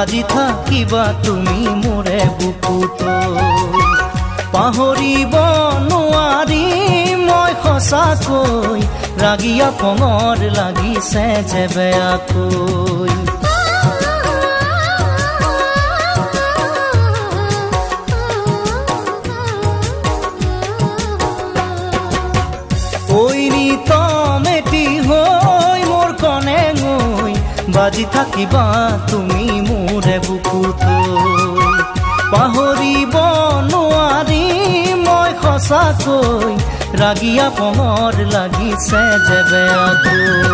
বাজি থাকিবা তুমি মোৰে বুকুত পাহৰিব নোৱাৰি মই সঁচাকৈ ৰাগিয়া পঙৰ লাগিছে যে বেয়াকৈ বাজি থাকিবা তুমি মোৰে বুকুত পাহৰিব নোৱাৰি মই সঁচাকৈ ৰাগিয়া পঙৰ লাগিছে যে বেয়াকৈ